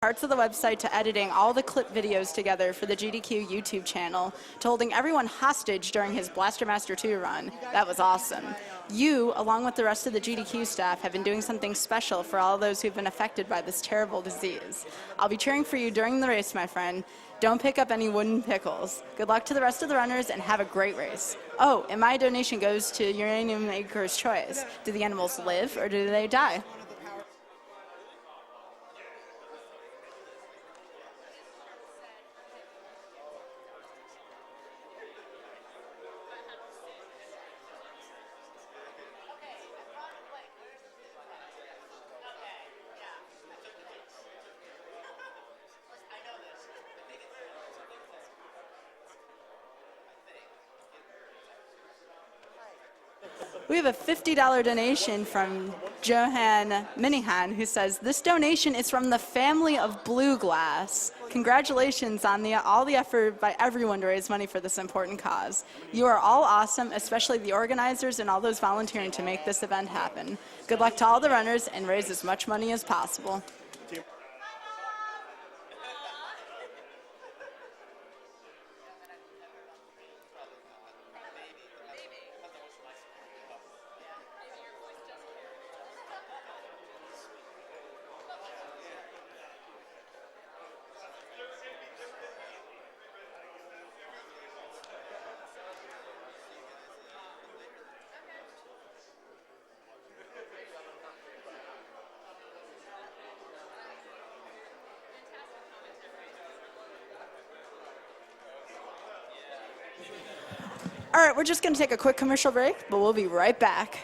parts of the website to editing all the clip videos together for the GDQ YouTube channel to holding everyone hostage during his Blaster Master 2 run. That was awesome. You, along with the rest of the GDQ staff, have been doing something special for all those who've been affected by this terrible disease. I'll be cheering for you during the race, my friend. Don't pick up any wooden pickles. Good luck to the rest of the runners and have a great race. Oh, and my donation goes to Uranium Maker's Choice. Do the animals live or do they die? We have a $50 donation from Johan Minihan, who says, this donation is from the family of Blue Glass. Congratulations on all the effort by everyone to raise money for this important cause. You are all awesome, especially the organizers and all those volunteering to make this event happen. Good luck to all the runners and raise as much money as possible. All right, we're just going to take a quick commercial break, but we'll be right back.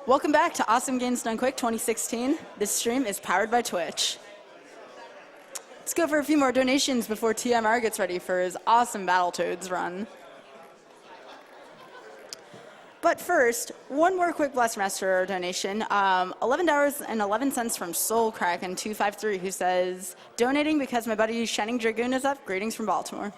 Welcome back to Awesome Games Done Quick 2016. This stream is powered by Twitch. Let's go for a few more donations before TMR gets ready for his awesome Battletoads run. But first, one more quick Blaster Master donation. $11.11 from SoulKraken253, who says, donating because my buddy Shining Dragoon is up. Greetings from Baltimore.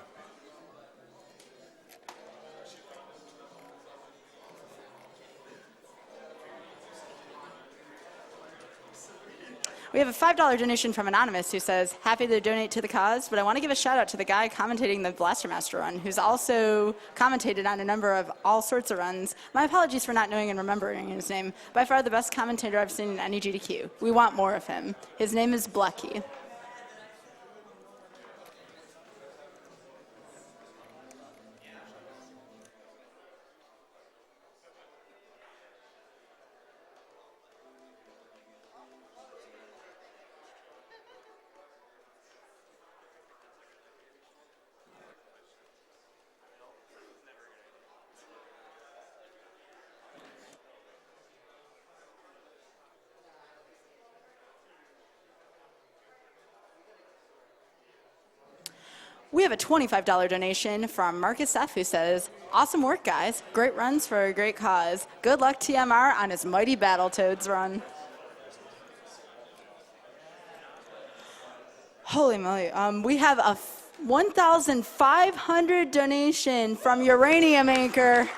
We have a $5 donation from Anonymous, who says, happy to donate to the cause, but I want to give a shout out to the guy commentating the Blaster Master run, who's also commentated on a number of all sorts of runs. My apologies for not knowing and remembering his name. By far the best commentator I've seen in any GDQ. We want more of him. His name is Blucky. We have a $25 donation from Marcus F., who says, awesome work, guys. Great runs for a great cause. Good luck, TMR, on his mighty Battletoads run. Holy moly. We have a 1,500 donation from Uranium Anchor.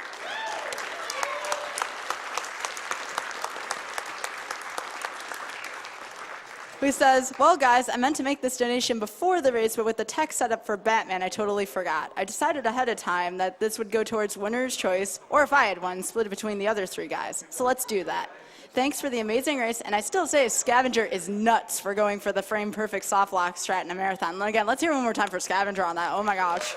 who says, well, guys, I meant to make this donation before the race, but with the tech set up for Batman, I totally forgot. I decided ahead of time that this would go towards winner's choice, or if I had one, split it between the other 3 guys. So let's do that. Thanks for the amazing race, and I still say Scavenger is nuts for going for the frame-perfect soft lock strat in a marathon. And again, let's hear one more time for Scavenger on that. Oh, my gosh.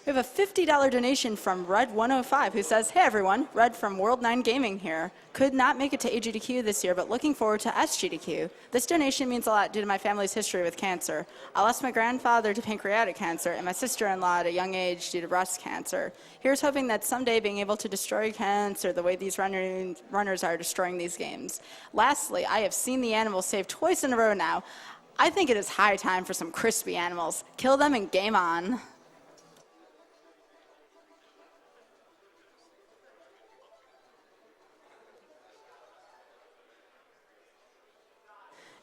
We have a $50 donation from Red105 who says, hey everyone, Red from World 9 Gaming here. Could not make it to AGDQ this year, but looking forward to SGDQ. This donation means a lot due to my family's history with cancer. I lost my grandfather to pancreatic cancer and my sister-in-law at a young age due to breast cancer. Here's hoping that someday being able to destroy cancer the way these runners are destroying these games. Lastly, I have seen the animals saved twice in a row now. I think it is high time for some crispy animals. Kill them and game on.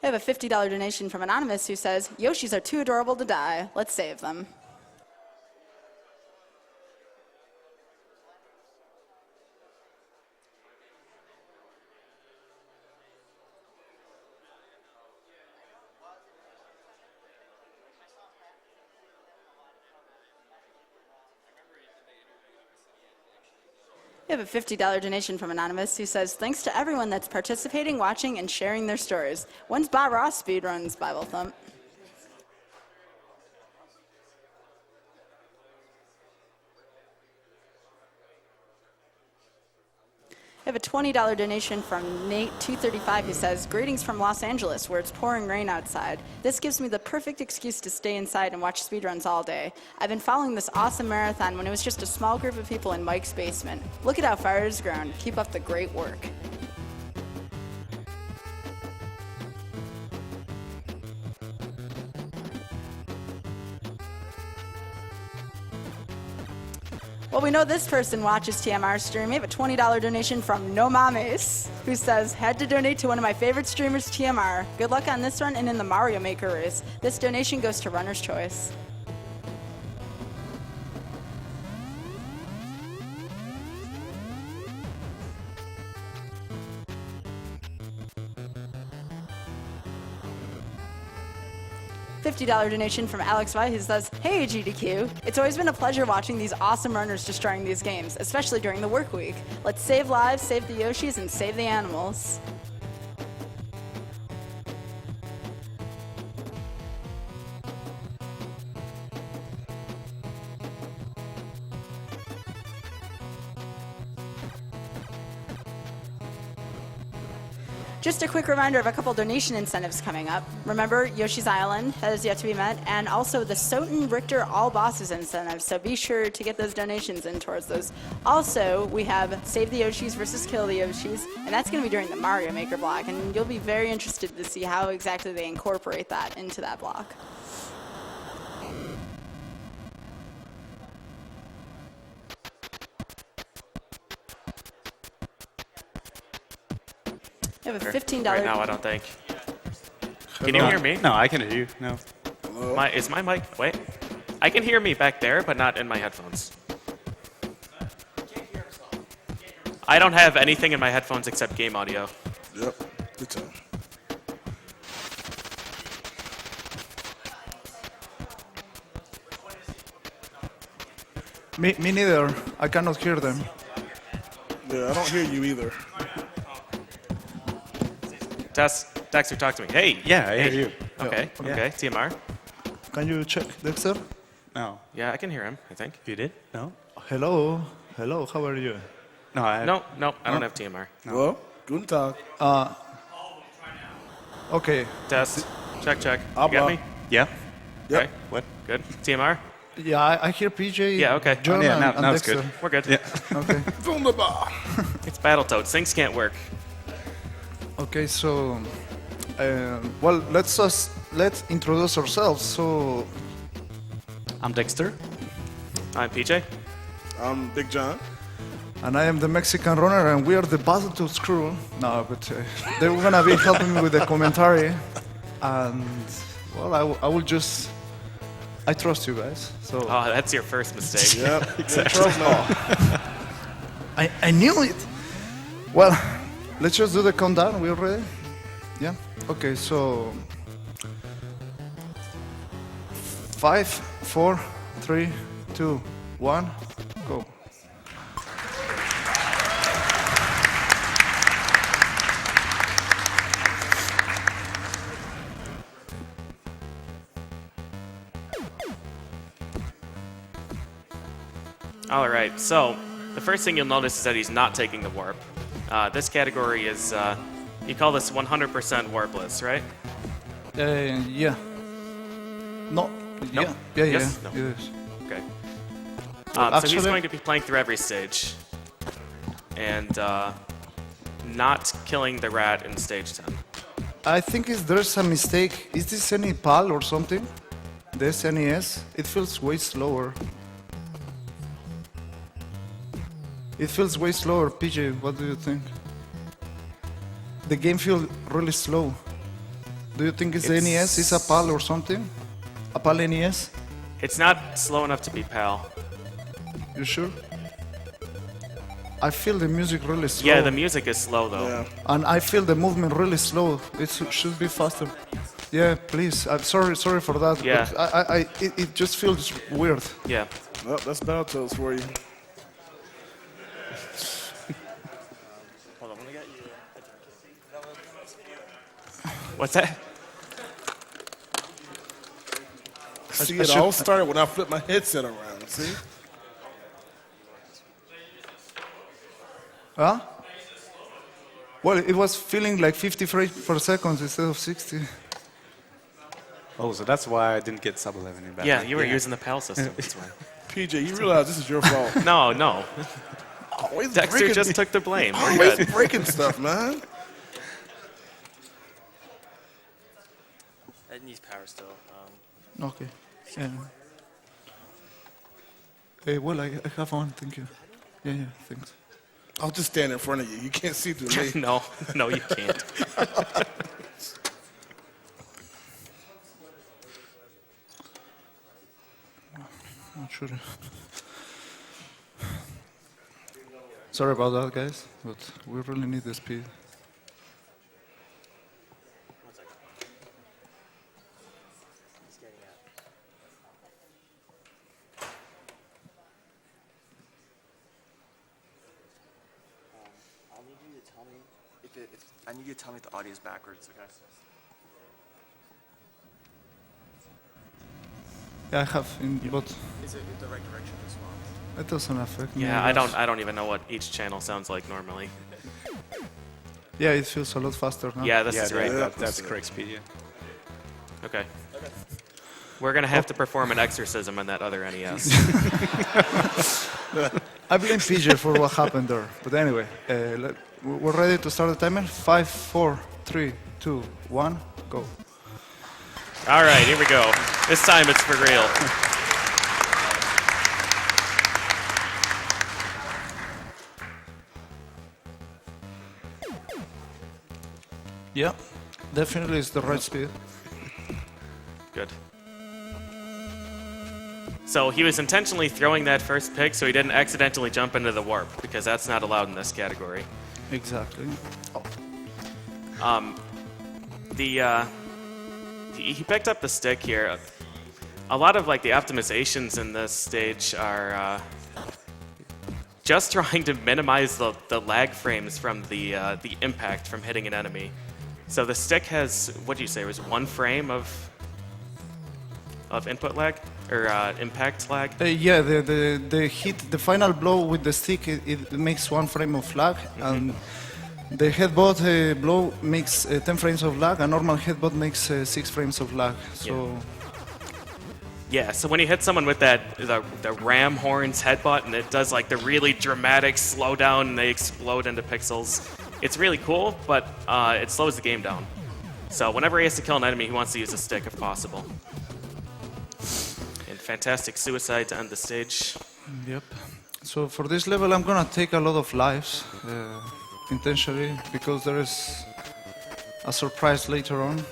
I have a $50 donation from Anonymous who says, Yoshis are too adorable to die. Let's save them. We have a $50 donation from Anonymous who says, thanks to everyone that's participating, watching, and sharing their stories. When's Bob Ross Speedrun's Bible Thump? I have a $20 donation from Nate235 who says, greetings from Los Angeles where it's pouring rain outside. This gives me the perfect excuse to stay inside and watch speedruns all day. I've been following this awesome marathon when it was just a small group of people in Mike's basement. Look at how far it has grown. Keep up the great work. Well, we know this person watches TMR stream. We have a $20 donation from No Mames, who says, had to donate to one of my favorite streamers, TMR. Good luck on this run and in the Mario Maker race. This donation goes to Runner's Choice. $50 donation from Alex Vi who says, hey GDQ, it's always been a pleasure watching these awesome runners destroying these games, especially during the work week. Let's save lives, save the Yoshis, and save the animals. Just a quick reminder of a couple donation incentives coming up. Remember, Yoshi's Island has yet to be met, and also the Soten Richter All Bosses incentive, so be sure to get those donations in towards those. Also, we have Save the Yoshis versus Kill the Yoshis, and that's going to be during the Mario Maker block, and you'll be very interested to see how exactly they incorporate that into that block. I have a $15. Right now, I don't think. Can you hear me? No, I can hear you. No. Is my mic? Wait. I can hear me back there, but not in my headphones. I don't have anything in my headphones except game audio. Yep. Good time. Me neither. I cannot hear them. Yeah, I don't hear you either. Dexter, talk to me. Hey. Yeah, I hear you. Okay, Yeah. okay. TMR. Can you check, Dexter? No. Yeah, I can hear him, I think. You did? No? Hello. Hello, how are you? No, I No, I don't have TMR. Well, guten Tag. Okay. Test. Check. You Habla. got me? Yeah. Yep. Okay. What? Good. TMR? Yeah, I hear PJ, Yeah, okay. John, Yeah, and now it's Dexter. good. We're good. Yeah. Okay. Wunderbar. It's Battletoads. Things can't work. Okay, so, well, let's introduce ourselves. So, I'm Dexter. I'm PJ. I'm Big John. and I am the Mexican runner, and we are the Battletoads crew. No, but they're gonna be helping me with the commentary, and well, I will just I trust you guys. So Oh, that's your first mistake. Yep. Exactly. I knew it. Well, let's just do the countdown. We ready? Yeah. Okay. So 5, 4, 3, 2, 1, go. All right, so the first thing you'll notice is that he's not taking the warp. This category is, you call this 100% warpless, right? Yeah. No. No? Yeah. Yeah. Yes? Yeah. No. Yes. Okay. So he's actually- going to be playing through every stage and not killing the rat in stage 10. I think there's a mistake. Is this any PAL or something? The SNES? It feels way slower. It feels way slower. PJ, what do you think? The game feels really slow. Do you think it's the NES? Is a PAL or something? A PAL NES? It's not slow enough to be PAL. You sure? I feel the music really slow. Yeah, the music is slow though. Yeah. And I feel the movement really slow. It should be faster. Yeah, please. I'm sorry for that. Yeah. But it just feels weird. Yeah. Well, that's Battletoads for you. What's that? See, it all started when I flipped my headset around. See? Huh? Well, it was feeling like 50 frames per second instead of 60. Oh, so that's why I didn't get sub 11 in back. Yeah, you were using the PAL system. That's why. PJ, you realize this is your fault. No. Always Dexter breaking, just took the blame. We're always good. breaking stuff, man. It needs power still. Okay. Yeah. Hey, well, I have one. Thank you. Yeah, thanks. I'll just stand in front of you. You can't see through me. No, you can't. Not sure. Sorry about that, guys, but we really need the speed. I need you to tell me if the audio is backwards, okay? Yeah, I have, but Is it the right direction as well? it doesn't affect me. Yeah, guess. I don't even know what each channel sounds like normally. Yeah, it feels a lot faster now. Yeah, this Yeah, is right. that's correct speed, yeah. Okay. We're gonna have to perform an exorcism on that other NES. I blame PJ for what happened there. But anyway, we're ready to start the timer. 5, 4, 3, 2, 1, go. All right, here we go. This time it's for real. Yeah, definitely it's the right speed. Good. So he was intentionally throwing that first pick so he didn't accidentally jump into the warp, because that's not allowed in this category. Exactly. He picked up the stick here. A lot of like the optimizations in this stage are just trying to minimize the lag frames from the impact from hitting an enemy. So the stick has, what do you say, it was 1 frame of input lag or impact lag? Yeah, the hit, the final blow with the stick, it makes 1 frame of lag, and the headbutt blow makes 10 frames of lag. A normal headbutt makes 6 frames of lag. So Yeah, so when you hit someone with the ram horns headbutt and it does like the really dramatic slowdown and they explode into pixels, it's really cool, but it slows the game down. So whenever he has to kill an enemy, he wants to use a stick if possible. And fantastic suicide to end the stage. Yep. So for this level, I'm gonna take a lot of lives intentionally because there is a surprise later on.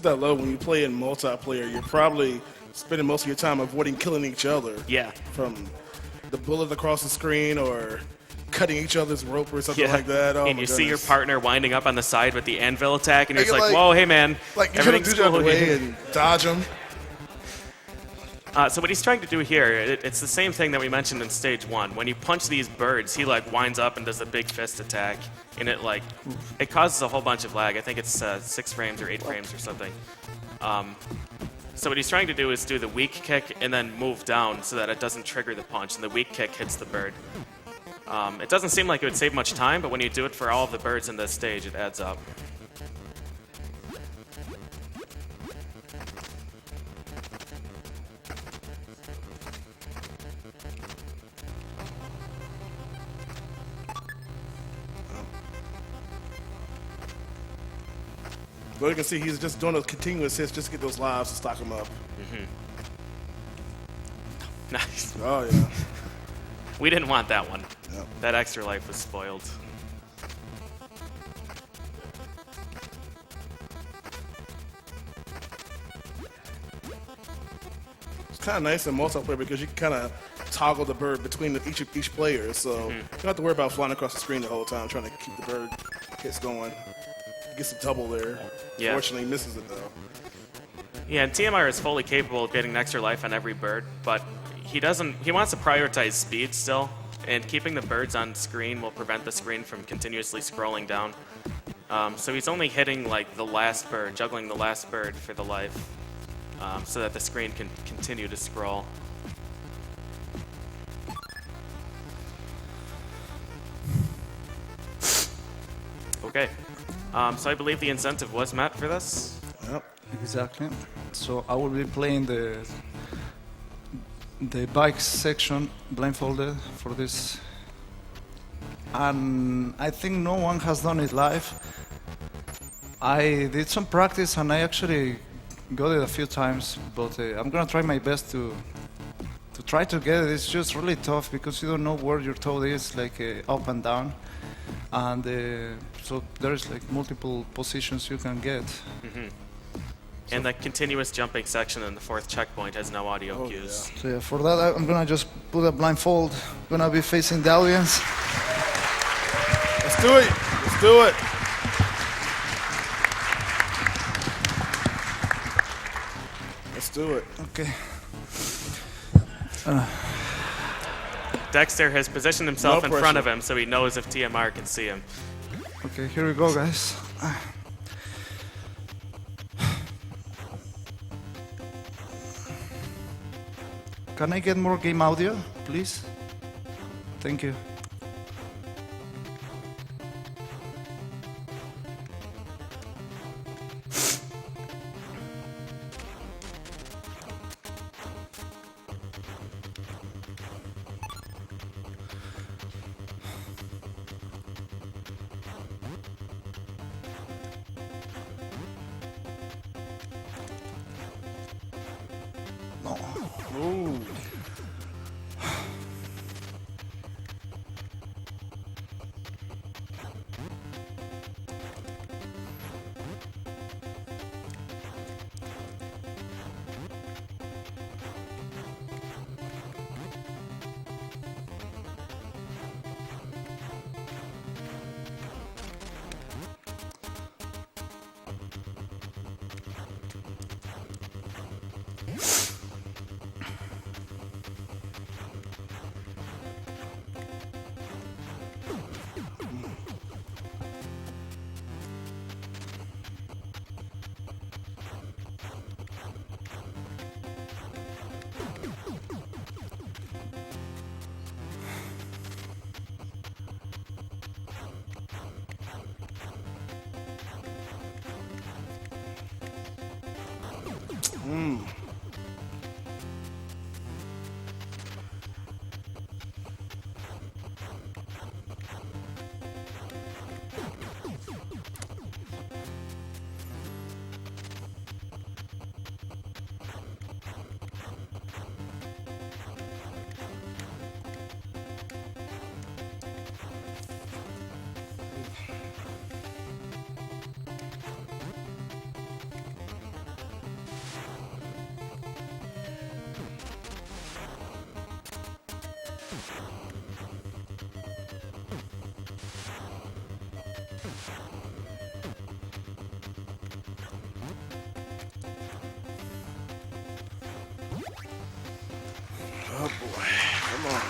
that low when you play in multiplayer. You're probably spending most of your time avoiding killing each other. Yeah. From the bullet across the screen or cutting each other's rope or something like that. Oh, and you see your partner winding up on the side with the anvil attack, and you're And just you're like, whoa, hey man, Like, you're trying to everything's do that cool away here. and dodge them. So what he's trying to do here, it's the same thing that we mentioned in stage 1. When you punch these birds, he like winds up and does a big fist attack, and it causes a whole bunch of lag. I think it's 6 frames or 8 frames or something. So what he's trying to do is do the weak kick and then move down so that it doesn't trigger the punch, and the weak kick hits the bird. It doesn't seem like it would save much time, but when you do it for all of the birds in this stage, it adds up. But you can see he's just doing those continuous hits just to get those lives to stock him up. Nice. Oh, yeah. We didn't want that one. Yep. That extra life was spoiled. It's kind of nice in multiplayer because you can kind of toggle the bird between each player, so you don't have to worry about flying across the screen the whole time trying to keep the bird hits going. He gets a double there. Yeah. Fortunately, he misses it though. Yeah, and TMR is fully capable of getting an extra life on every bird, but he wants to prioritize speed still, and keeping the birds on screen will prevent the screen from continuously scrolling down. So he's only hitting like the last bird, juggling the last bird for the life, so that the screen can continue to scroll. Okay, so I believe the incentive was met for this. Yep. Exactly. So I will be playing the bike section blindfolded for this, and I think no one has done it live. I did some practice and I actually got it a few times, but I'm gonna try my best to try to get it. It's just really tough because you don't know where your toe is, like up and down, and so there's like multiple positions you can get. And the continuous jumping section in the 4th checkpoint has no audio cues. So yeah, for that I'm gonna just put a blindfold. Gonna be facing the audience. Let's do it. Let's do it. Let's do it. Okay. Dexter has positioned himself No in front pressure. of him so he knows if TMR can see him. Okay, here we go, guys. Can I get more game audio, please? Thank you. No. Ooh. Oh boy, come on.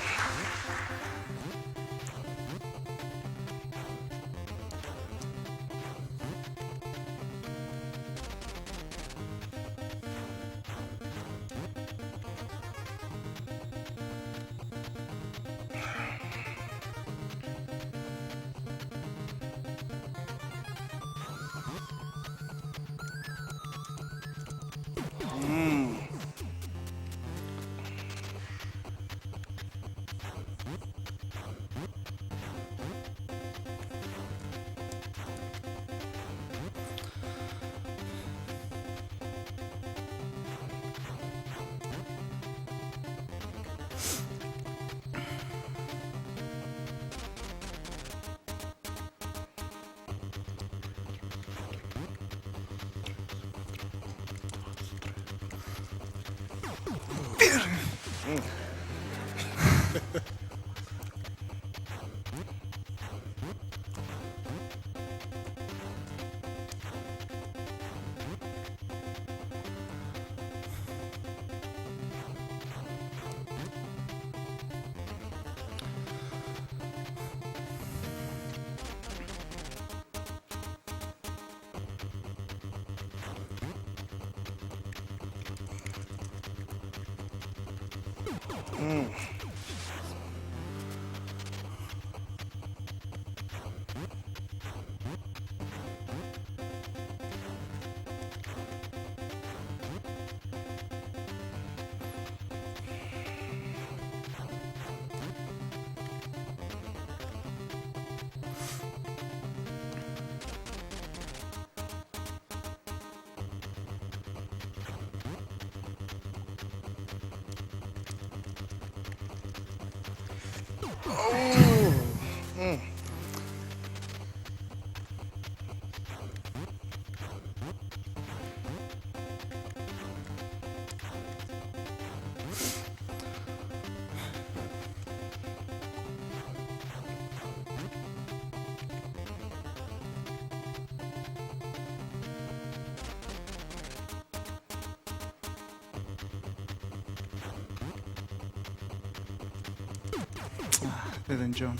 Didn't jump.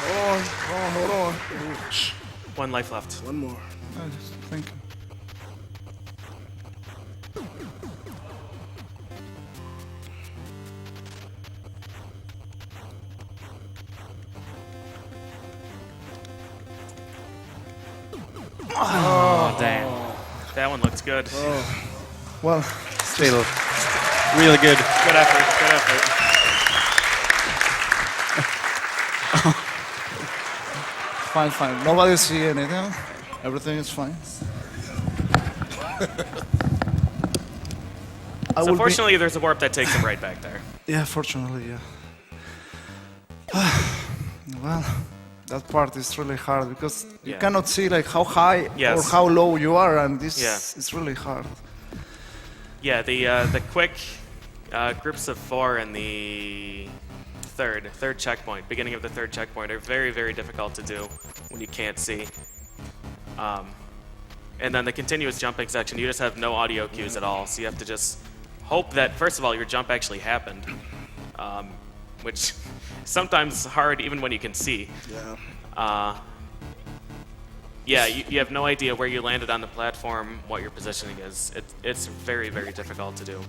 Hold on. One life left. One more. Thank you. Oh, damn. That one looks good. Well, Still really good. Good effort. Good effort. fine. Nobody see anything. Everything is fine. So fortunately, there's a warp that takes him right back there. Yeah, fortunately, yeah. Well, that part is really hard because you Yeah. cannot see like how high Yes. or how low you are, and this Yeah. is really hard. Yeah, the quick groups of four in the third checkpoint, beginning of the third checkpoint, are very, very difficult to do when you can't see. And then the continuous jumping section, you just have no audio cues at all, so you have to just hope that, first of all, your jump actually happened, which is sometimes hard even when you can see. Yeah. Yeah, you have no idea where you landed on the platform, what your positioning is. It's very, very difficult to do.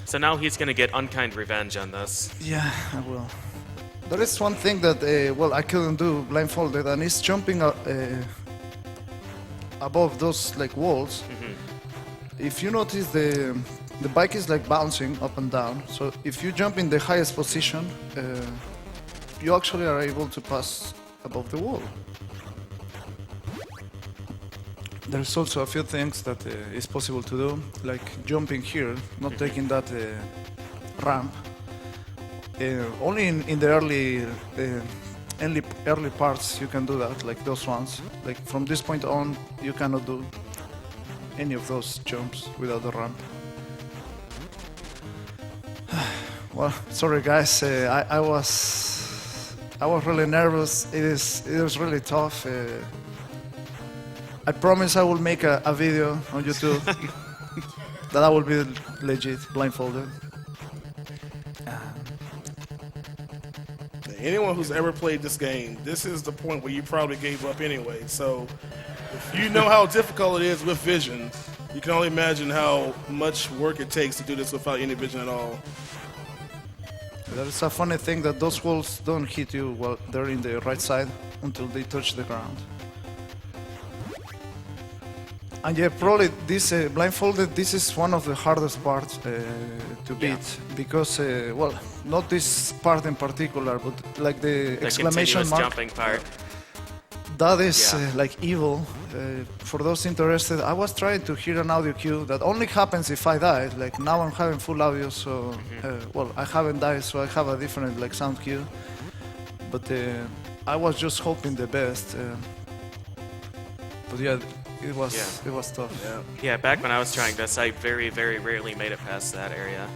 So now he's going to get unkind revenge on this. Yeah, I will. There is one thing that, well, I couldn't do blindfolded, and it's jumping above those like walls. If you notice, the bike is like bouncing up and down. So if you jump in the highest position, you actually are able to pass above the wall. There's also a few things that is possible to do, like jumping here, not taking that ramp. Only in the early parts you can do that, like those ones. Like from this point on, you cannot do any of those jumps without the ramp. Well, sorry guys, I was really nervous. It is really tough. I promise I will make a video on YouTube that I will be legit blindfolded. Anyone who's ever played this game, this is the point where you probably gave up anyway. So if you know how difficult it is with vision, you can only imagine how much work it takes to do this without any vision at all. There is a funny thing that those walls don't hit you while they're in the right side until they touch the ground. And yeah, probably this blindfolded, this is one of the hardest parts to beat because, well, not this part in particular, but like the exclamation continuous mark. Jumping part. That is like evil. For those interested, I was trying to hear an audio cue that only happens if I die. Like now I'm having full audio, so well, I haven't died, so I have a different like sound cue. But I was just hoping the best. But yeah, it was tough. Yeah, back when I was trying this, I very, very rarely made it past that area.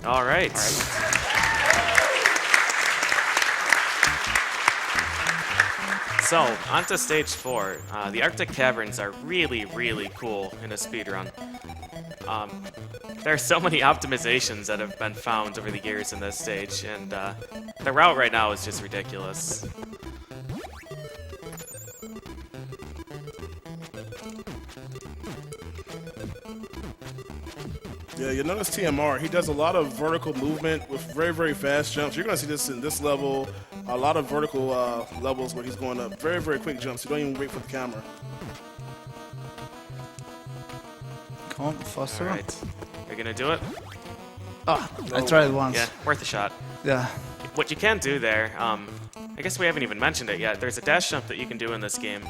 All right. So, on to stage 4. The Arctic Caverns are really, really cool in a speedrun. There are so many optimizations that have been found over the years in this stage, and the route right now is just ridiculous. Yeah, you'll notice TMR, he does a lot of vertical movement with very, very fast jumps. You're going to see this in this level, a lot of vertical levels where he's going up. Very, very quick jumps. You don't even wait for the camera. Come on, faster. All right. You're going to do it? Ah, I tried once. Yeah, worth a shot. Yeah. What you can do there, I guess we haven't even mentioned it yet. There's a dash jump that you can do in this game.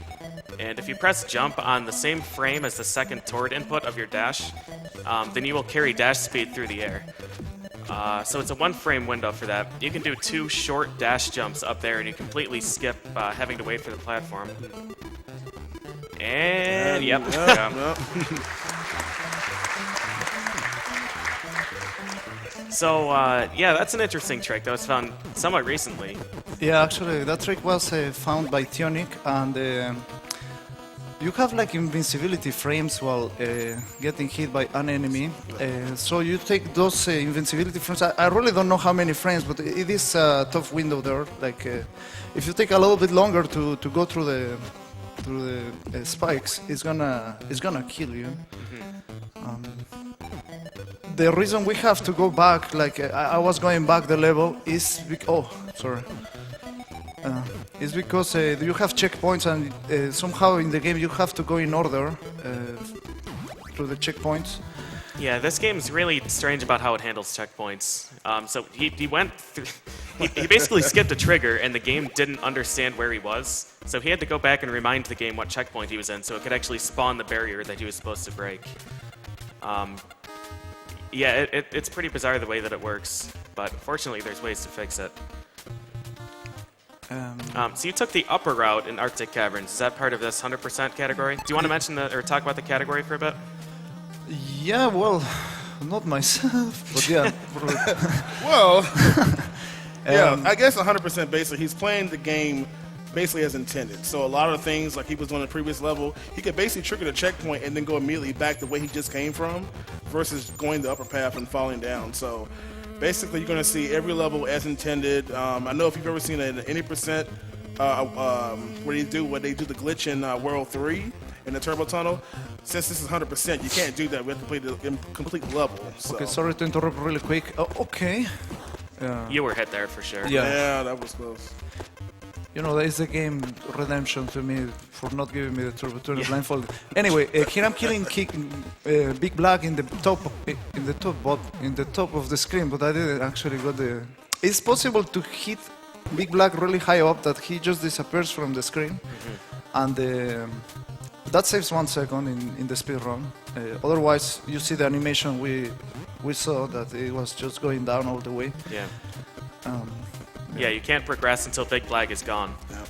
And if you press jump on the same frame as the second toward input of your dash, then you will carry dash speed through the air. So it's a 1-frame window for that. You can do 2 short dash jumps up there and you completely skip having to wait for the platform. And yep. So yeah, that's an interesting trick that was found somewhat recently. Yeah, actually, that trick was found by Tionic, and you have like invincibility frames while getting hit by an enemy. So you take those invincibility frames. I really don't know how many frames, but it is a tough window there. Like if you take a little bit longer to go through the spikes, it's gonna kill you. The reason we have to go back, like I was going back the level, is is because you have checkpoints, and somehow in the game you have to go in order through the checkpoints. Yeah, this game's really strange about how it handles checkpoints. So he went through, he basically skipped a trigger, and the game didn't understand where he was. So he had to go back and remind the game what checkpoint he was in, so it could actually spawn the barrier that he was supposed to break. Yeah, it's pretty bizarre the way that it works, but fortunately there's ways to fix it. So you took the upper route in Arctic Caverns. Is that part of this 100% category? Do you want to mention or talk about the category for a bit? Yeah, well, not myself, but yeah. Well, yeah, I guess 100% basically. He's playing the game basically as intended. So a lot of things, like he was on the previous level, he could basically trigger the checkpoint and then go immediately back the way he just came from versus going the upper path and falling down. So basically you're going to see every level as intended. I know if you've ever seen an any percent where they do the glitch in World 3 in the turbo tunnel, since this is 100%, you can't do that with complete level. So. Okay, sorry to interrupt really quick. Okay. You were hit there for sure. Yeah. Yeah, that was close. You know, that is the game redemption to me for not giving me the turbo tuner blindfolded. Anyway, here I'm killing Big Black in the top of the screen, but I didn't actually got the. It's possible to hit Big Black really high up that he just disappears from the screen, and that saves 1 second in the speed run. Otherwise, you see the animation we saw that it was just going down all the way. Yeah. Yeah, you can't progress until Big Black is gone. Yeah.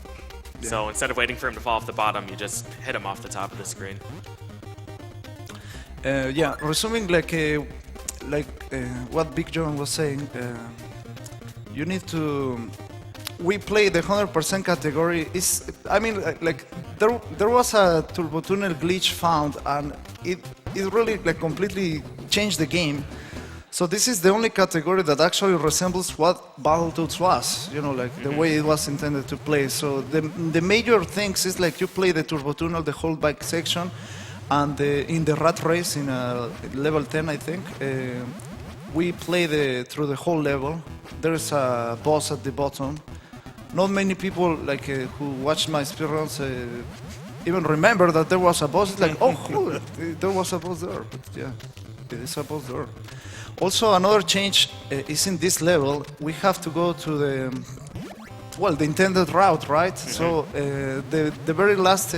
So instead of waiting for him to fall off the bottom, you just hit him off the top of the screen. Yeah, resuming what Big John was saying, you need to. We play the 100% category. I mean, there was a turbo tunnel glitch found, and it really completely changed the game. So this is the only category that actually resembles what Battletoads was, you know, the way it was intended to play. So the major things is you play the turbo tunnel, the whole bike section, and in the rat race in level 10, I think, we play through the whole level. There's a boss at the bottom. Not many people who watch my speedruns even remember that there was a boss. It's like, oh, cool, there was a boss there. But yeah, there is a boss there. Also, another change is in this level. We have to go to the intended route, right? So the very last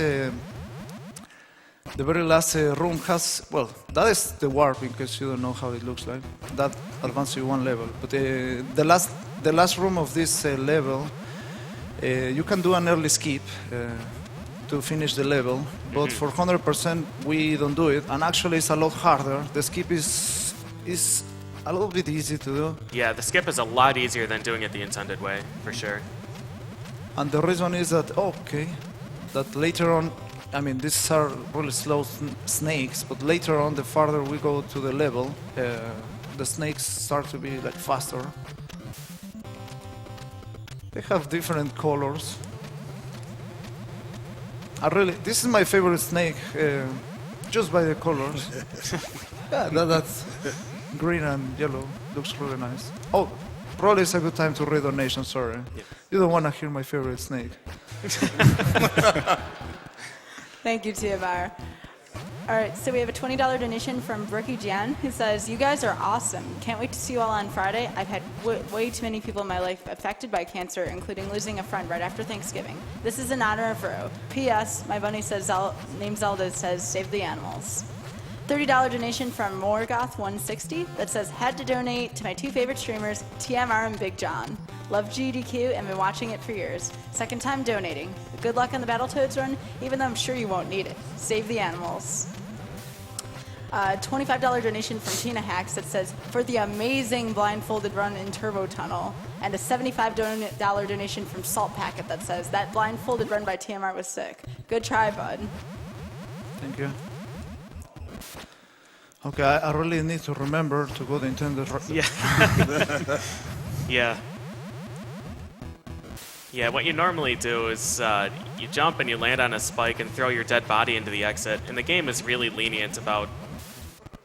room has, that is the warp, in case you don't know how it looks like. That advances you 1 level. But the last room of this level, you can do an early skip to finish the level. But for 100%, we don't do it. And actually, it's a lot harder. The skip is a little bit easy to do. Yeah, the skip is a lot easier than doing it the intended way, for sure. And the reason is that, that later on, I mean, these are really slow snakes, but later on, the farther we go to the level, the snakes start to be faster. They have different colors. This is my favorite snake, just by the colors. Yeah, that's green and yellow. Looks really nice. Oh, probably it's a good time to read donations, sorry. Yeah. You don't want to hear my favorite snake. Thank you, Tiabar. All right, so we have a $20 donation from Brookie Jan, who says, "You guys are awesome. Can't wait to see you all on Friday. I've had way too many people in my life affected by cancer, including losing a friend right after Thanksgiving. This is in honor of Ro. P.S. My bunny says, named Zelda says, save the animals." $30 donation from Morgoth160 that says, "Had to donate to my 2 favorite streamers, TMR and Big John. Love GDQ and been watching it for years. Second time donating. Good luck on the Battletoads run, even though I'm sure you won't need it. Save the animals." $25 donation from Tina Hacks that says, "For the amazing blindfolded run in Turbo Tunnel." And a $75 donation from Salt Packet that says, "That blindfolded run by TMR was sick. Good try, bud." Thank you. Okay, I really need to remember to go the intended route. Yeah. Yeah. Yeah, what you normally do is you jump and you land on a spike and throw your dead body into the exit, and the game is really lenient about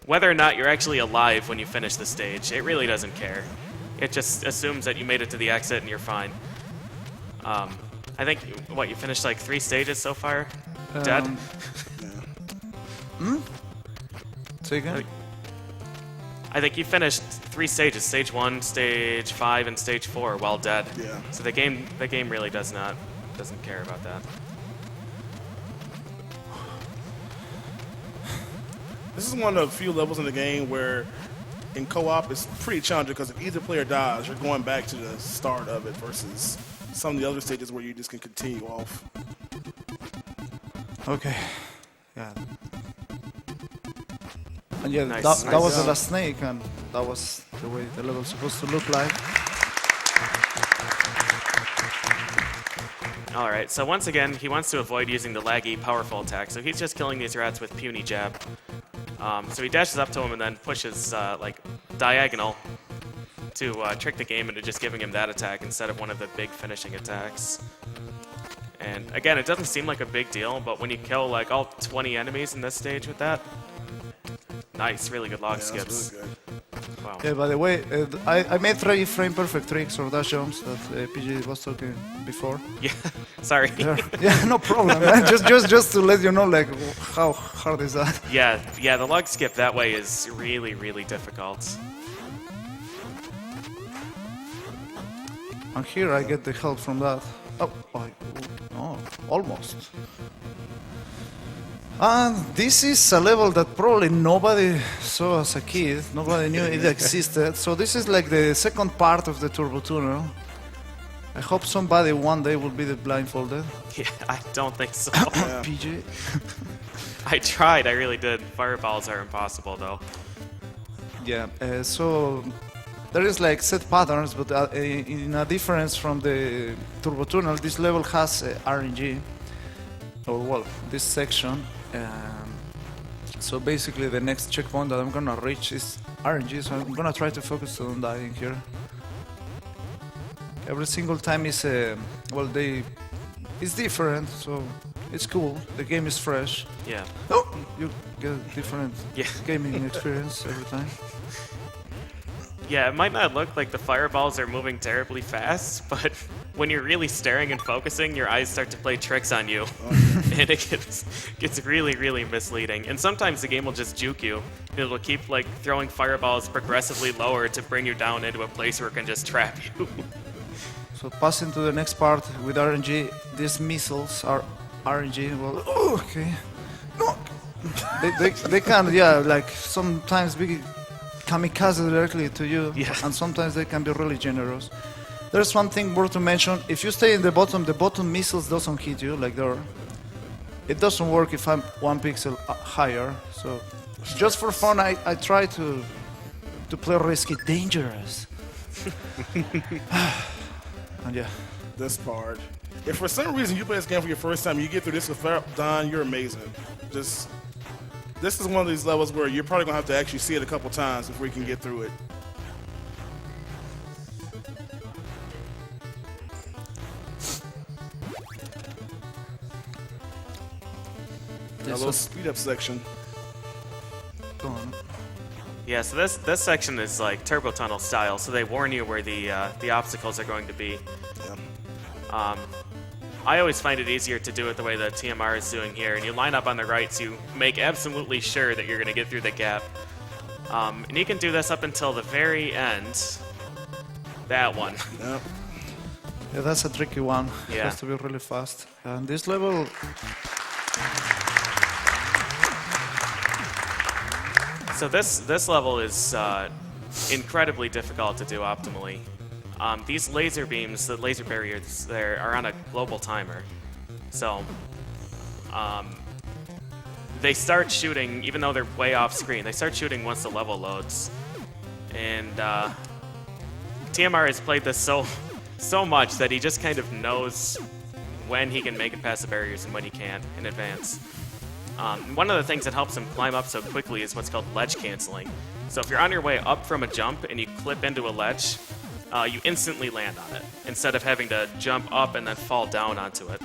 whether or not you're actually alive when you finish the stage. It really doesn't care. It just assumes that you made it to the exit and you're fine. I think, you finished 3 stages so far? Dead? Say again? I think you finished 3 stages, stage 1, stage 5, and stage 4 while dead. Yeah. So the game really doesn't care about that. This is one of the few levels in the game where in co-op it's pretty challenging because if either player dies, you're going back to the start of it versus some of the other stages where you just can continue off. Okay. Yeah. And yeah, Nice. that was the last snake, and that was the way the level's supposed to look like. Alright, so once again, he wants to avoid using the laggy, powerful attack, so he's just killing these rats with puny jab. So he dashes up to him and then pushes, diagonal to trick the game into just giving him that attack instead of one of the big finishing attacks. And again, it doesn't seem like a big deal, but when you kill, all 20 enemies in this stage with that, nice, really good log skips. That's really good. Wow. Yeah, by the way, I made 3 frame perfect tricks or dash jumps that PG was talking before. Yeah. Sorry. Yeah, no problem, man. Just to let you know, like, how hard is that? Yeah, the lug skip that way is really, really difficult. And here I get the help from that. Oh, almost. And this is a level that probably nobody saw as a kid. Nobody knew it existed. So this is like the second part of the Turbo Tunnel. I hope somebody one day will be the Blindfolded. Yeah, I don't think so. PG. I tried, I really did. Fireballs are impossible, though. Yeah, so there is like set patterns, but in a difference from the Turbo Tunnel, this level has RNG, or well, this section. So basically the next checkpoint that I'm gonna reach is RNG, so I'm gonna try to focus on dying here. Every single time is, it's different, so it's cool. The game is fresh. Yeah. Oh, you get a different Yeah. gaming experience every time. Yeah, it might not look like the fireballs are moving terribly fast, but when you're really staring and focusing, your eyes start to play tricks on you. And it gets really, really misleading. And sometimes the game will just juke you. It'll keep like throwing fireballs progressively lower to bring you down into a place where it can just trap you. So passing to the next part with RNG, these missiles are RNG. Well, okay. No. They can, yeah, like sometimes be kamikaze directly to you, Yeah. and sometimes they can be really generous. There's one thing worth to mention. If you stay in the bottom missiles doesn't hit you like there. It doesn't work if I'm 1 pixel higher. So just for fun, I try to play risky, dangerous. And yeah. This part. If for some reason you play this game for your first time, you get through this without Don, you're amazing. This is one of these levels where you're probably gonna have to actually see it a couple times before you can get through it. A little speed up section. Go on. Yeah, so this section is like turbo tunnel style, so they warn you where the obstacles are going to be. Yeah. I always find it easier to do it the way that TMR is doing here, and you line up on the right, so you make absolutely sure that you're going to get through the gap. And you can do this up until the very end. That one. Yep. Yeah, that's a tricky one. It Yeah. has to be really fast. And this level, So this level is incredibly difficult to do optimally. These laser beams, the laser barriers there, are on a global timer. So they start shooting, even though they're way off screen, they start shooting once the level loads. And TMR has played this so much that he just kind of knows when he can make it past the barriers and when he can't in advance. One of the things that helps him climb up so quickly is what's called ledge canceling. So if you're on your way up from a jump and you clip into a ledge, you instantly land on it, instead of having to jump up and then fall down onto it.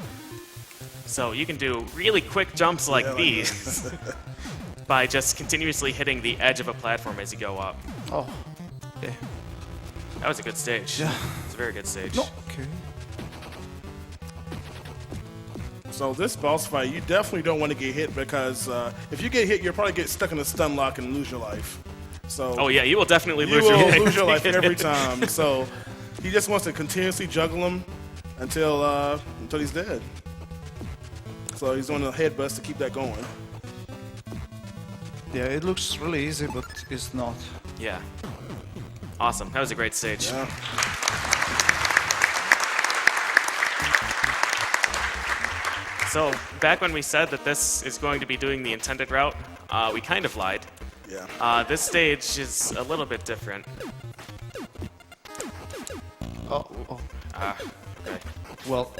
So you can do really quick jumps like these by just continuously hitting the edge of a platform as you go up. oh, yeah. That was a good stage. Yeah. It's a very good stage. No, okay. So this boss fight, you definitely don't want to get hit because if you get hit, you'll probably get stuck in a stun lock and lose your life. So Oh yeah, you will definitely you lose will your lose your life every time. So he just wants to continuously juggle him until he's dead. So he's doing a headbutts to keep that going. Yeah, it looks really easy, but it's not. Yeah. Awesome. That was a great stage. Yeah. So back when we said that this is going to be doing the intended route, we kind of lied. Yeah. This stage is a little bit different. Oh. Okay. Well,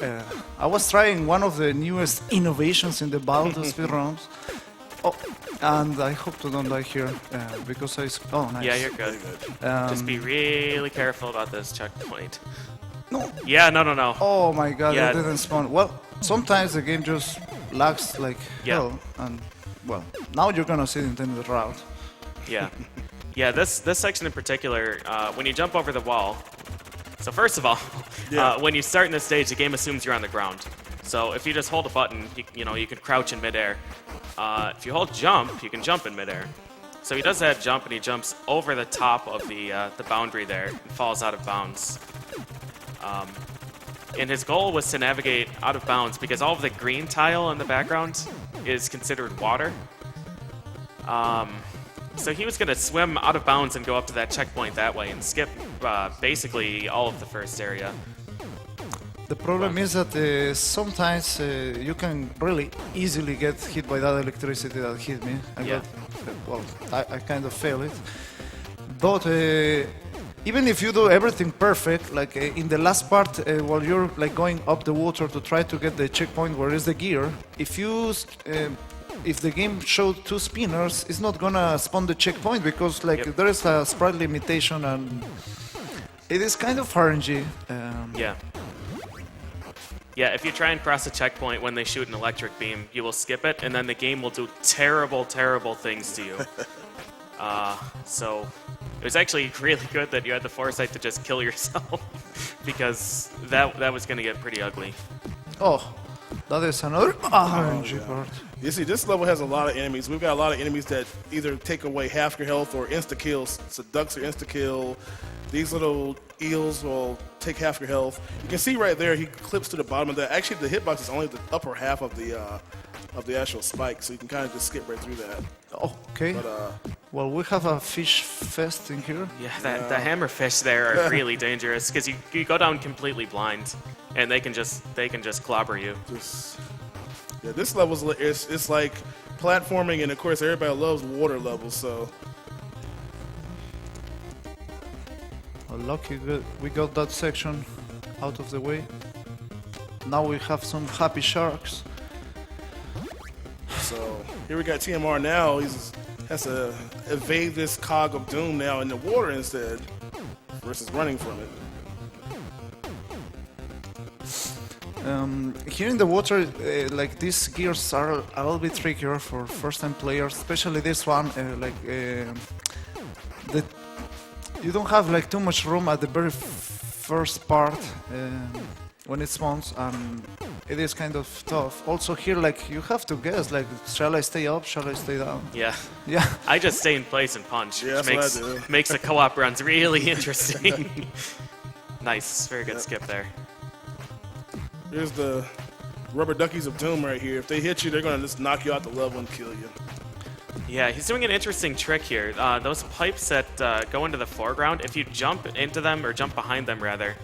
I was trying one of the newest innovations in the Battletoads speedruns. Oh, and I hope to don't die here because oh, nice. Yeah, you're good. Just be really careful about this checkpoint. No. Yeah, no. Oh my god, Yeah. it didn't spawn. Well, sometimes the game just lags like Yeah. hell, and well, now you're gonna see the intended route. Yeah. Yeah, this section in particular, when you jump over the wall. So first of all, Yeah. when you start in this stage, the game assumes you're on the ground. So if you just hold a button, you can crouch in midair. If you hold jump, you can jump in midair. So he does that jump, and he jumps over the top of the boundary there and falls out of bounds. And his goal was to navigate out of bounds because all of the green tile in the background is considered water. So he was going to swim out of bounds and go up to that checkpoint that way and skip basically all of the first area. The problem is that sometimes you can really easily get hit by that electricity that hit me. I kind of failed it. But even if you do everything perfect, like in the last part, while you're like going up the water to try to get the checkpoint where is the gear, if the game showed 2 spinners, it's not gonna spawn the checkpoint because like there is a sprite limitation and it is kind of RNG. Yeah. Yeah, if you try and cross a checkpoint when they shoot an electric beam, you will skip it, and then the game will do terrible, terrible things to you. So it was actually really good that you had the foresight to just kill yourself, because that was going to get pretty ugly. Oh, that is another RNG part. You see, this level has a lot of enemies. We've got a lot of enemies that either take away half your health or insta-kills. So ducks are insta-kill. These little eels will take half your health. You can see right there, he clips to the bottom of that. Actually, the hitbox is only the upper half of the actual spike, so you can kind of just skip right through that. Oh, okay. But well, we have a fish fest in here. Yeah, the hammerfish there are really dangerous, because you go down completely blind, and they can just clobber you. Yeah, this level it's like platforming, and of course everybody loves water levels. So Lucky we got that section out of the way. Now we have some happy sharks. So here we got TMR now. He has to evade this cog of doom now in the water instead, versus running from it. Here in the water, like these gears are a little bit trickier for first-time players, especially this one. You don't have like too much room at the very first part when it spawns, and it is kind of tough. Also here, like you have to guess, like, shall I stay up, shall I stay down? Yeah. Yeah. I just stay in place and punch, Yeah, which that's what I do. makes the co-op runs really interesting. Nice, very good skip there. Here's the rubber duckies of doom right here. If they hit you, they're gonna just knock you out the level and kill you. Yeah, he's doing an interesting trick here. Those pipes that go into the foreground, if you jump into them, or jump behind them rather,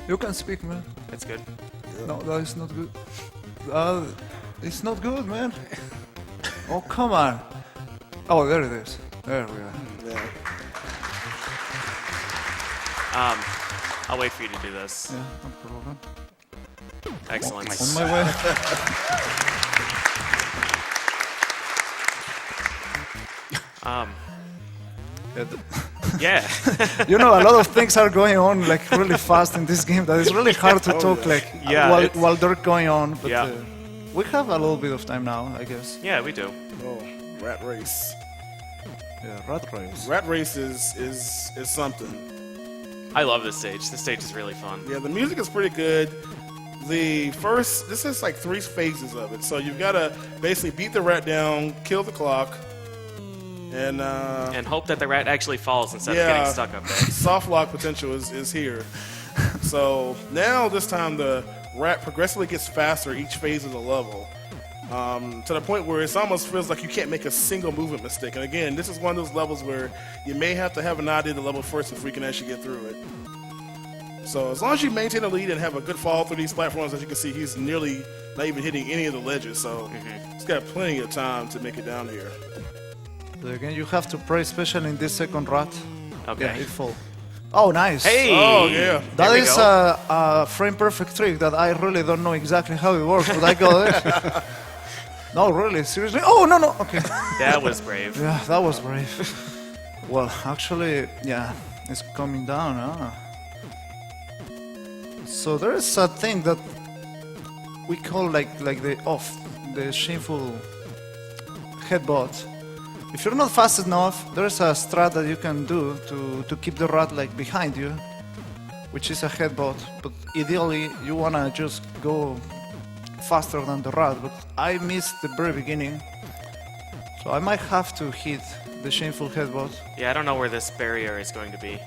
You can speak, man. that's good. No, that is not good. It's not good, man. Oh, come on. Oh, there it is. There we are. Yeah. I'll wait for you to do this. Yeah, no problem. Excellent. On my way. Yeah. You know, a lot of things are going on like really fast in this game that it's really hard to talk like Yeah, while they're going on. But Yeah. we have a little bit of time now, I guess. Yeah, we do. Oh, rat race. Yeah, rat race. Rat race is something. I love this stage. This stage is really fun. Yeah, the music is pretty good. This is like 3 phases of it. So you've got to basically beat the rat down, kill the clock, and hope that the rat actually falls instead of getting stuck up there. soft lock potential is here. So now this time the rat progressively gets faster each phase of the level, to the point where it almost feels like you can't make a single movement mistake. And again, this is one of those levels where you may have to have an idea of the level first before you can actually get through it. So as long as you maintain a lead and have a good fall through these platforms, as you can see, he's nearly not even hitting any of the ledges. So he's got plenty of time to make it down here. But again, you have to pray, especially in this second rat. Okay. Yeah, it fall. Oh, nice. Hey! Oh, yeah. That There we is go. a frame perfect trick that I really don't know exactly how it works, but I got it. No, really, seriously? Oh, no, no, okay. That was brave. Yeah, that was brave. Well, actually, yeah, it's coming down, huh? So there is a thing that we call like the shameful headbutt. If you're not fast enough, there's a strat that you can do to keep the rat like behind you, which is a headbutt. But ideally, you wanna just go faster than the rat. But I missed the very beginning, so I might have to hit the shameful headbutt, Yeah, I don't know where this barrier is going to be.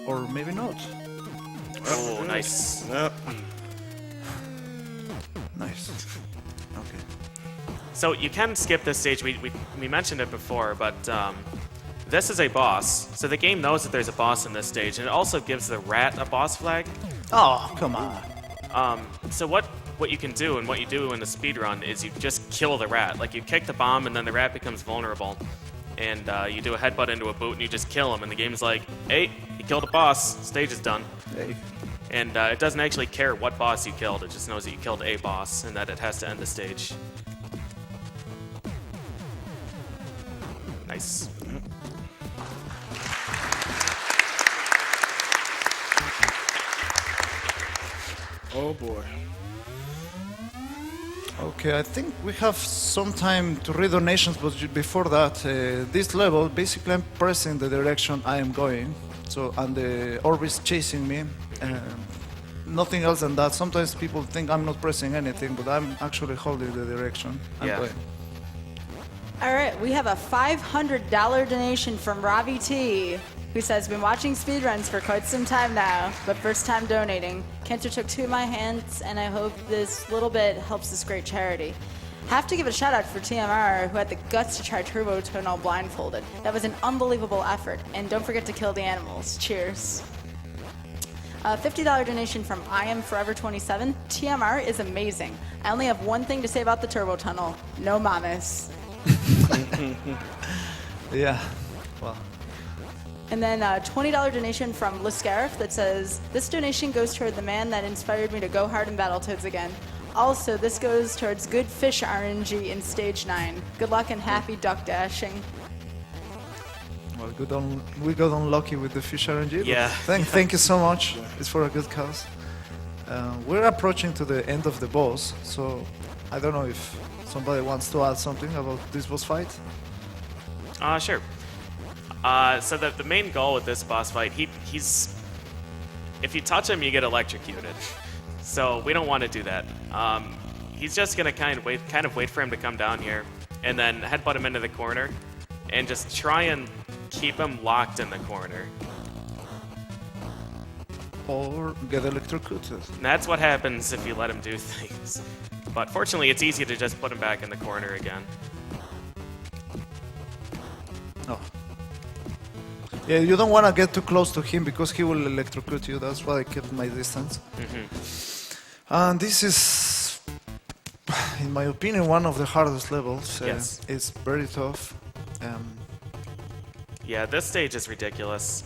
or maybe not. Oh, nice. Yep. Nice. Okay. So you can skip this stage. We mentioned it before, but this is a boss. So the game knows that there's a boss in this stage, and it also gives the rat a boss flag. Oh, come on. So what you can do, and what you do in the speedrun, is you just kill the rat. Like, you kick the bomb, and then the rat becomes vulnerable. And you do a headbutt into a boot, and you just kill him. And the game's like, hey, you killed a boss. Stage is done. Hey. And it doesn't actually care what boss you killed. It just knows that you killed a boss, and that it has to end the stage. Nice. Oh boy. Okay, I think we have some time to read donations, but before that, this level, basically I'm pressing the direction I am going, so, and the orb is chasing me. Nothing else than that. Sometimes people think I'm not pressing anything, but I'm actually holding the direction I'm Yeah. going. All right, we have a $500 donation from Ravi T, who says, been watching speedruns for quite some time now, but first time donating. Cancer took two of my hands, and I hope this little bit helps this great charity. Have to give a shout out for TMR, who had the guts to try Turbo Tunnel blindfolded. That was an unbelievable effort, and don't forget to kill the animals. Cheers. A $50 donation from I Am Forever 27. TMR is amazing. I only have one thing to say about the Turbo Tunnel. No mamas. Yeah, well, And then a $20 donation from Lascarif that says, this donation goes toward the man that inspired me to go hard in Battletoads again. Also, this goes towards good fish RNG in Stage 9. Good luck and happy duck dashing. well, we got unlucky with the fish RNG. but Yeah. Thank you so much. It's for a good cause. We're approaching to the end of the boss, so I don't know if somebody wants to add something about this boss fight. Sure. So the main goal with this boss fight, he's if you touch him, you get electrocuted. So we don't want to do that. He's just gonna kind of wait for him to come down here, and then headbutt him into the corner, and just try and keep him locked in the corner. Or get electrocuted. And that's what happens if you let him do things. But fortunately, it's easy to just put him back in the corner again. Oh. Yeah, you don't want to get too close to him because he will electrocute you. That's why I kept my distance. And this is, in my opinion, one of the hardest levels. Yes. It's very tough. Yeah, this stage is ridiculous.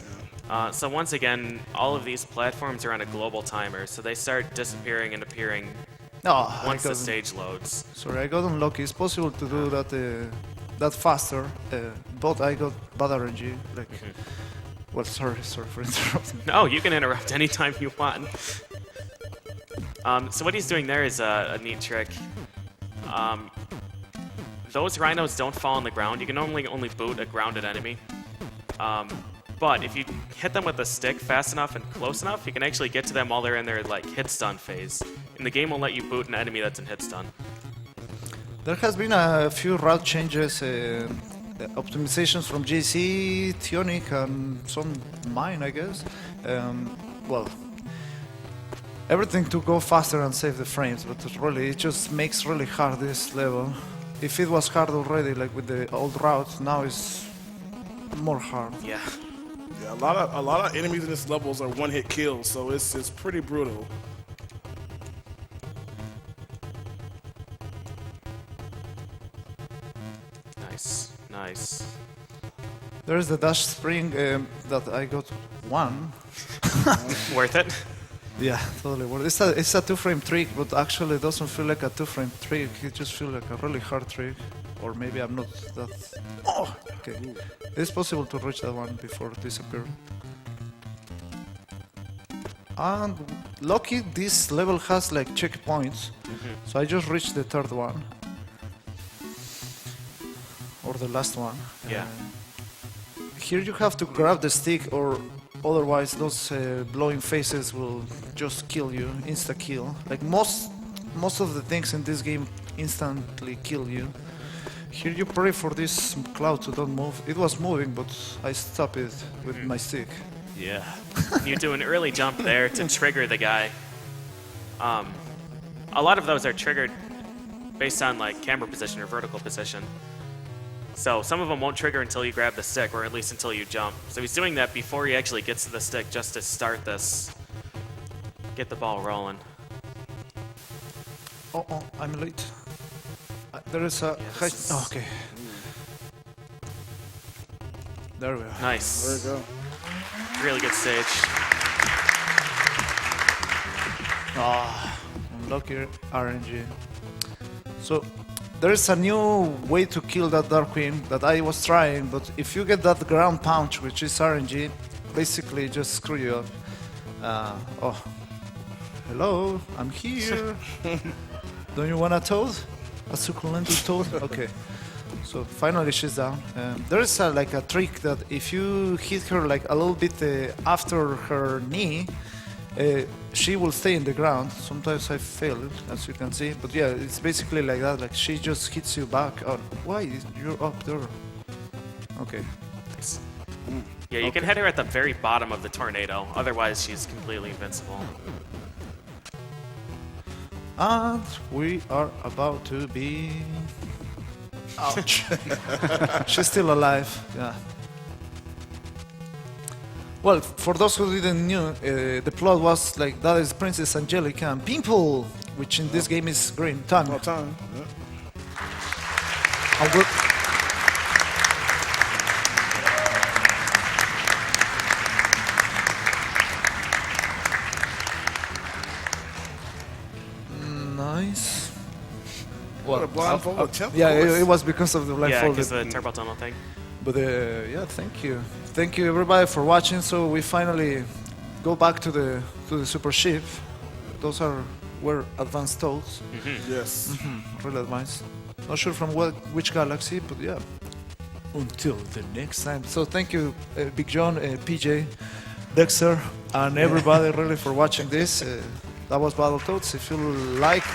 So once again, all of these platforms are on a global timer, so they start disappearing and appearing Oh, once the stage loads. Sorry, I got unlucky. It's possible to do that that faster, but I got bad RNG. Like, well, sorry for interrupting. No, you can interrupt anytime you want. So what he's doing there is a neat trick. Those rhinos don't fall on the ground. You can only boot a grounded enemy. But if you hit them with a stick fast enough and close enough, you can actually get to them while they're in their like hit stun phase. And the game will let you boot an enemy that's in hit stun. There has been a few route changes, optimizations from JC, Tionic, and some mine, I guess. Well, everything to go faster and save the frames, but really, it just makes really hard this level. If it was hard already, like with the old route, now it's more hard. Yeah. Yeah, a lot of enemies in this levels are one-hit kills, so it's pretty brutal. Nice, nice. There's the dash spring that I got one. Worth it? Yeah, totally worth it. It's a two-frame trick, but actually it doesn't feel like a two-frame trick. It just feels like a really hard trick. Or maybe I'm not that... Oh! Okay. It's possible to reach that one before it disappears. And lucky this level has like checkpoints. So I just reached the third one. for the last one. Yeah. Here you have to grab the stick, or otherwise those blowing faces will just kill you, insta kill. Like most of the things in this game instantly kill you. Here you pray for this cloud to don't move. It was moving, but I stopped it with my stick. Yeah. You do an early jump there to trigger the guy. A lot of those are triggered based on like camera position or vertical position. So some of them won't trigger until you grab the stick, or at least until you jump. So he's doing that before he actually gets to the stick, just to start this, get the ball rolling. Oh, I'm late. There is a... Oh, okay. There we are. Nice. There you go. Really good stage. Unlucky RNG. So, there is a new way to kill that Dark Queen that I was trying, but if you get that ground punch, which is RNG, basically just screw you up. Oh. Hello, I'm here. Don't you want a toad? A succulent toad? Okay. So finally she's down. There is like a trick that if you hit her like a little bit after her knee, she will stay in the ground. Sometimes I fail, as you can see. But yeah, it's basically like that. Like she just hits you back. Oh, why? You're up there. Okay. Nice. Yeah, you can hit her at the very bottom of the tornado. Otherwise, she's completely invincible. And we are about to be... Ouch. She's still alive, yeah. Well, for those who didn't know, the plot was like that is Princess Angelica and Pimple, which in this game is green. Tongue. All time. Yeah. I'm good. Nice. What a blindfolded temp. Yeah, it was because of the Yeah, blindfolded. because the turbo tunnel thing. But yeah, thank you. Thank you everybody for watching. So we finally go back to the super ship. Those were advanced toads. Yes. Really advanced. Not sure from which galaxy, but yeah. Until the next time. So thank you, Big John, PJ, Dexter, and everybody really for watching this. That was Battletoads. If you like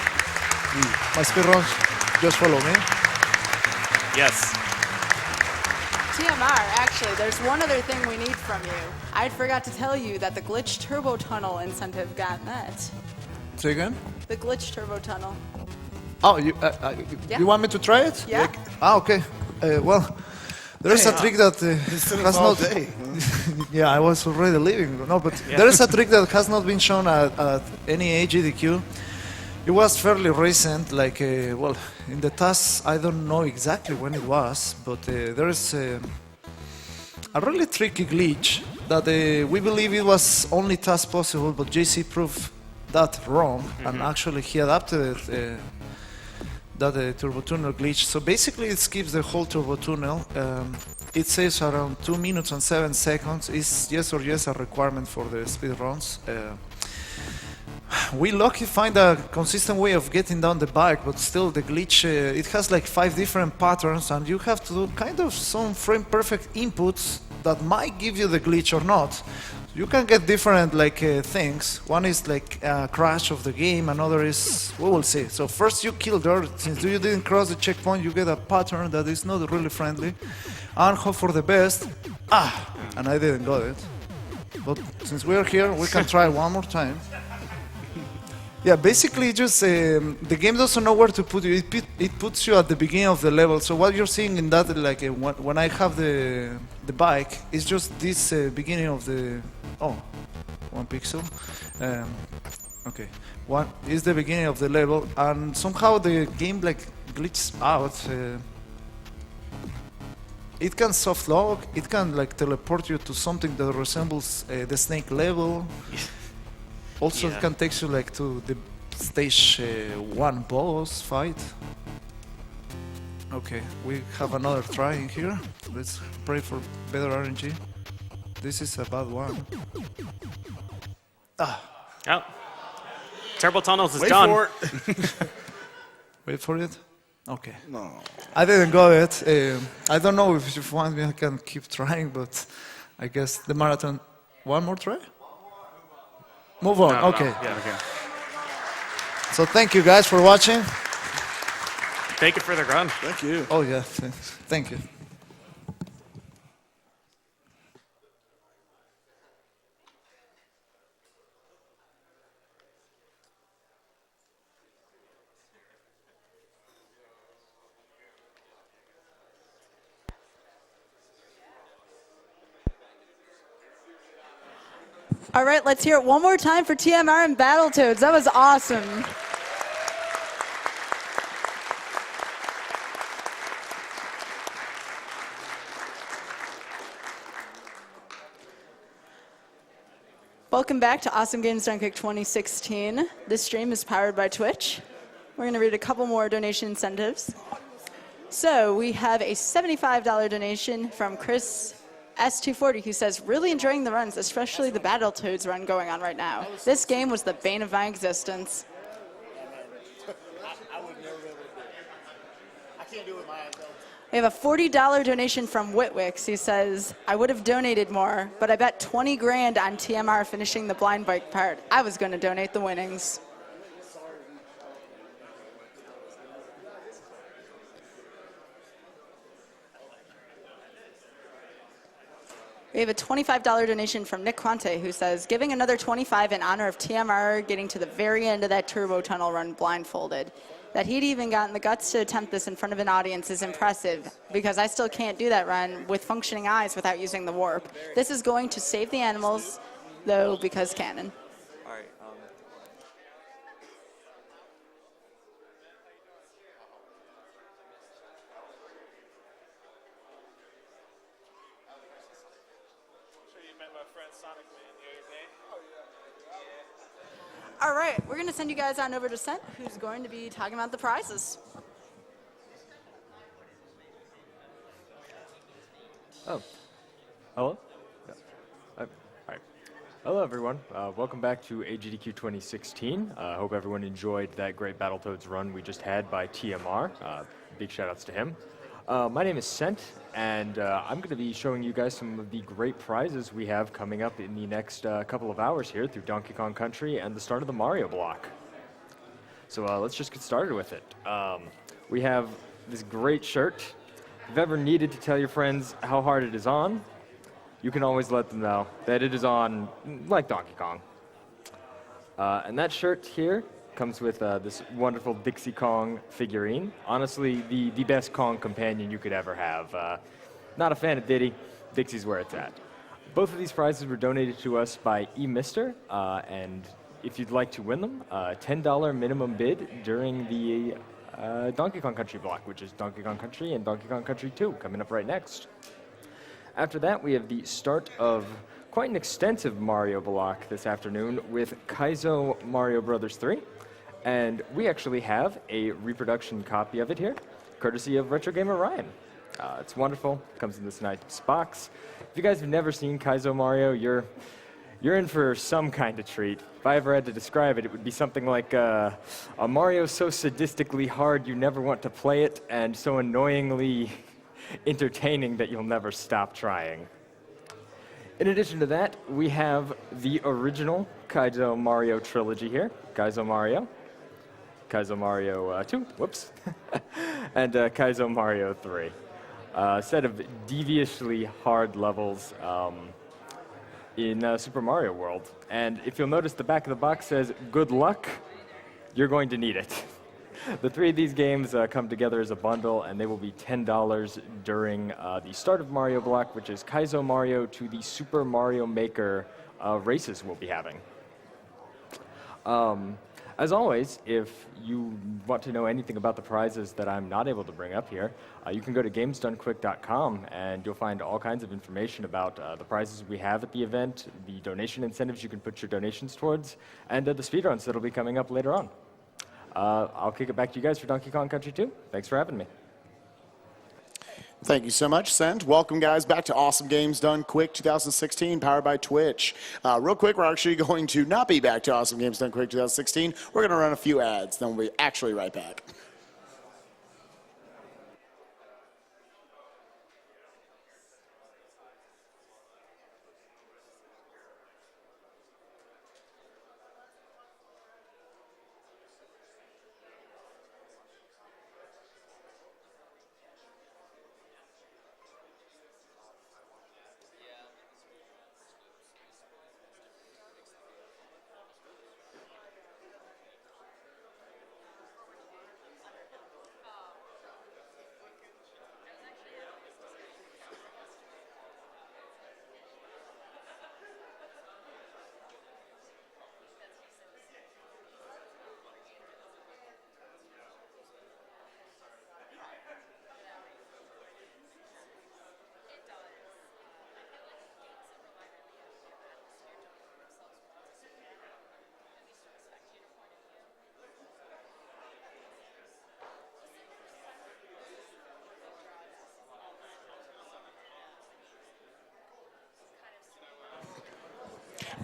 my speedruns, just follow me. Yes. TMR, actually, there's one other thing we need from you. I forgot to tell you that the glitch turbo tunnel incentive got met. Say again? The glitch turbo tunnel. Oh, Yeah. you want me to try it? Yeah. Okay. Well, there's a trick that has all not. day. Yeah, I was already leaving. No, but there is a trick that has not been shown at any AGDQ. It was fairly recent, like, well, in the TAS, I don't know exactly when it was, but there is a really tricky glitch that we believe it was only TAS possible, but JC proved that wrong, and actually he adapted that turbo tunnel glitch. So basically it skips the whole turbo tunnel. It saves around 2 minutes and 7 seconds. Is yes or yes a requirement for the speedruns. We lucky find a consistent way of getting down the bike, but still the glitch, it has like 5 different patterns, and you have to do kind of some frame perfect inputs that might give you the glitch or not. You can get different like things. One is like a crash of the game, another is, we will see. So first you kill dirt, since you didn't cross the checkpoint, you get a pattern that is not really friendly, and hope for the best. And I didn't got it. But since we're here, we can try one more time. Yeah, basically just the game doesn't know where to put you. It puts you at the beginning of the level. So what you're seeing in that, like when I have the bike, is just this beginning of the 1 pixel. Okay, one is the beginning of the level, and somehow the game like glitches out. It can soft lock. It can like teleport you to something that resembles the snake level. Also, it can take you like to the stage 1 boss fight. Okay, we have another try in here. Let's pray for better RNG. This is a bad one. Oh. Turbo tunnels is Wait done. for it. Wait for it. Okay. No. I didn't got it. I don't know if you want me, I can keep trying, but I guess the marathon. One more try? Move on. No, Okay. yeah. Okay. So thank you guys for watching. Thank you for the run. Thank you. Oh yeah, thank you. All right, let's hear it one more time for TMR and Battletoads. That was awesome. Welcome back to Awesome Games Done Quick 2016. This stream is powered by Twitch. We're going to read a couple more donation incentives. So we have a $75 donation from Chris S240, who says, really enjoying the runs, especially the Battletoads run going on right now. This game was the bane of my existence. We have a $40 donation from Whitwicks, who says, I would have donated more, but I bet 20 grand on TMR finishing the blind bike part. I was going to donate the winnings. We have a $25 donation from Nick Quante, who says, giving another 25 in honor of TMR getting to the very end of that turbo tunnel run blindfolded. That he'd even gotten the guts to attempt this in front of an audience is impressive, because I still can't do that run with functioning eyes without using the warp. This is going to save the animals, though, because canon. All right. All right, we're going to send you guys on over to Sent, who's going to be talking about the prizes. Oh, hello? Yeah. All right. Hello, everyone. Welcome back to AGDQ 2016. I hope everyone enjoyed that great Battletoads run we just had by TMR. Big shout-outs to him. My name is Sent, and I'm going to be showing you guys some of the great prizes we have coming up in the next couple of hours here through Donkey Kong Country and the start of the Mario block. So let's just get started with it. We have this great shirt. If you've ever needed to tell your friends how hard it is on, you can always let them know that it is on like Donkey Kong. And that shirt here comes with this wonderful Dixie Kong figurine. Honestly, the best Kong companion you could ever have. Not a fan of Diddy. Dixie's where it's at. Both of these prizes were donated to us by eMister, and if you'd like to win them, $10 minimum bid during the Donkey Kong Country block, which is Donkey Kong Country and Donkey Kong Country 2 coming up right next. After that, we have the start of quite an extensive Mario block this afternoon with Kaizo Mario Bros. 3. And we actually have a reproduction copy of it here, courtesy of Retro Gamer Ryan. It's wonderful. It comes in this nice box. If you guys have never seen Kaizo Mario, you're in for some kind of treat. If I ever had to describe it, it would be something like a Mario so sadistically hard you never want to play it, and so annoyingly entertaining that you'll never stop trying. In addition to that, we have the original Kaizo Mario trilogy here. Kaizo Mario 2, whoops, and Kaizo Mario 3. A set of deviously hard levels in Super Mario World. And if you'll notice, the back of the box says, good luck, you're going to need it. The three of these games come together as a bundle, and they will be $10 during the start of Mario block, which is Kaizo Mario to the Super Mario Maker races we'll be having. As always, if you want to know anything about the prizes that I'm not able to bring up here, you can go to gamesdonequick.com, and you'll find all kinds of information about the prizes we have at the event, the donation incentives you can put your donations towards, and the speedruns that'll be coming up later on. I'll kick it back to you guys for Donkey Kong Country 2. Thanks for having me. Thank you so much, Sent. Welcome, guys, back to Awesome Games Done Quick 2016, powered by Twitch. Real quick, we're actually going to not be back to Awesome Games Done Quick 2016. We're going to run a few ads, then we'll be actually right back.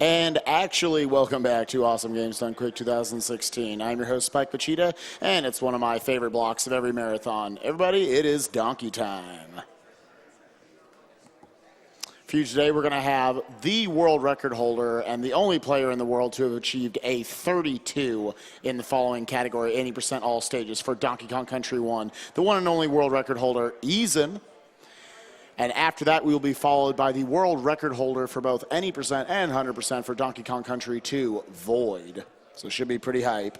And actually, welcome back to Awesome Games Done Quick 2016. I'm your host, Spike Pachita, and it's one of my favorite blocks of every marathon. Everybody, it is donkey time. For you today, we're going to have the world record holder and the only player in the world to have achieved a 32 in the following category, 80% all stages for Donkey Kong Country 1. The one and only world record holder, Eason. And after that, we will be followed by the world record holder for both any percent and 100% for Donkey Kong Country 2, Void. So it should be pretty hype.